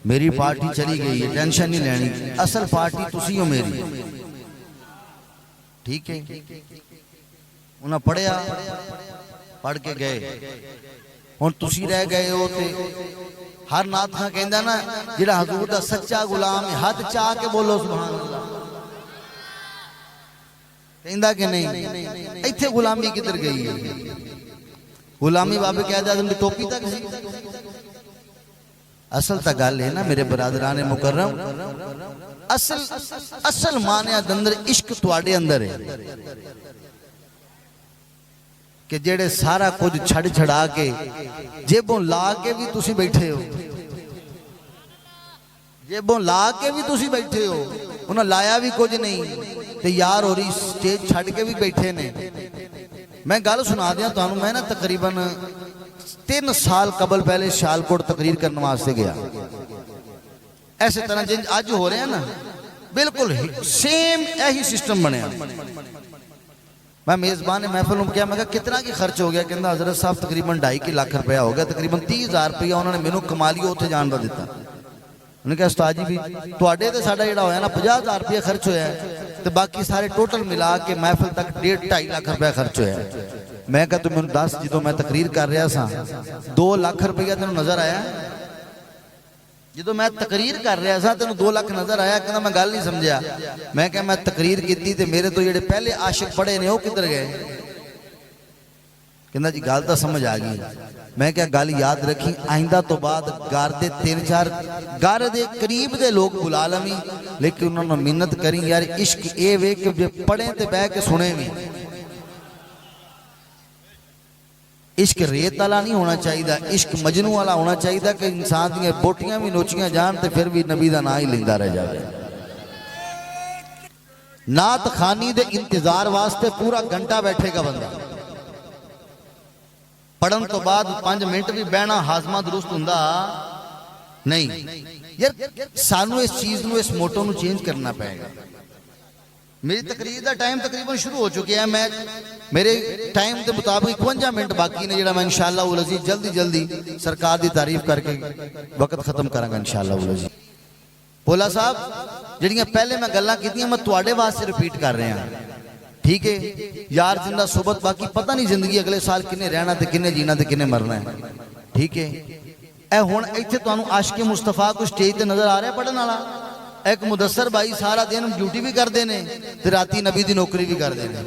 मेरी पार्टी चली गई है, टेंशन नहीं लेनी, असल पार्टी तुसी हो मेरी। ठीक है, उन्हें पढ़िया, पढ़ के गए, हुण तुसी रह गए हो। ते हर नाथ खां कहंदा ना, जिहड़ा हजूर दा सच्चा गुलाम है, हाथ चाह के बोलो सुभान अल्लाह, कहंदा कि नहीं? इत्थे गुलामी किधर गई है? गुलामी बाबे कैद आज़म की टोपी तक सी। असल तो गल है ना मेरे बरादरान मुकर्रम, असल मानिया दे अंदर इश्क तुहाडे अंदर है कि जेड़े सारा कुछ छड़ छड़ा के जेबों ला के भी तुसी बैठे हो, जेबों ला के भी तुसी बैठे हो, उन्हें लाया भी कुछ नहीं, ते यार हो रही स्टेज छड़ के भी बैठे ने। मैं गल सुना दिया तुहानू, मैं ना तकरीबन 3 साल कबल पहले सियालकोट तकरीर करने वास्ते गया। ऐसे तरह जिन अज हो रहे हैं ना, बिल्कुल सेम यही सिस्टम बनया। मैं मेजबान ने महफिल में क्या, मैं कहा कितना की खर्च हो गया? कहता हजरत साहब तकरीबन 2.5 लाख रुपया हो गया, तकरीबन 30,000 रुपया उन्होंने मैनू कमालियो उत्थे जान का दिता। उन्होंने कहा उस्ताद जी भी तुहाडे ते साडा जिहड़ा होया ना 50,000 रुपया खर्च होया, तो बाकी सारे टोटल मिला के महफिल तक 1.5-2.5 लाख रुपया खर्च होया। मैं कहा तू मैनू दस, जो मैं तकरीर कर रहा सा 2 लाख रुपया तेन नजर आया? जो मैं तकरीर कर रहा था तेन 2 लाख नजर आया? कहना मैं गल नहीं समझा। मैं क्या मैं तकरीर की ते मेरे तो जेडे पहले आशिक पढ़े ने वो किधर गए? कहना जी गल तो समझ आ गई। मैं क्या गल याद रखी, आइंदा तो बाद घर दे 3-4 घर दे करीब दे लोग बुला लवी, लेकिन उन्होंने मिन्नत करी यार इश्क ये वे कि पढ़े ते बह के सुने भी। इश्क रेत वाला नहीं होना चाहिए, इश्क मजनू वाला होना चाहिए कि इंसान दी बोटियां भी नोचियां जान ते फिर भी नबी दा नाम ही लेंदा रह जाए। नात खानी दे इंतजार वास्ते पूरा घंटा बैठेगा बंदा, पढ़न तो बाद 5 मिनट भी बहना हाजमा दुरुस्त हुंदा नहीं। यार सानू इस चीज नू, इस मोटो नू चेंज करना पड़ेगा। मेरी तकरीर का टाइम तकरीबन शुरू हो चुका है, मैं मेरे टाइम के मुताबिक 51 मिनट बाकी ने, जो मैं इंशाअल्लाह उल अज़ीज़ जल्दी जल्दी सरकार की तारीफ करके वक्त खत्म करांगा इंशाअल्लाह उल अज़ीज़। भोला साहब जिहड़ियां पहले मैं गल्लां कीतियां मैं तुहाडे वास्ते रिपीट कर रहा, ठीक है? यार जिंदा सोबत, बाकी पता नहीं जिंदगी अगले साल किन्ने रहना ते किन्ने जीना ते किन्ने मरना है, ठीक है? ए हुण इत्थे तुहानू आशिक़े मुस्तफा को स्टेज ते नजर आ रहा पढ़न वाला? एक मुदस्सर भाई सारा दिन ड्यूटी भी करते हैं ते राती नबी की नौकरी भी करते हैं।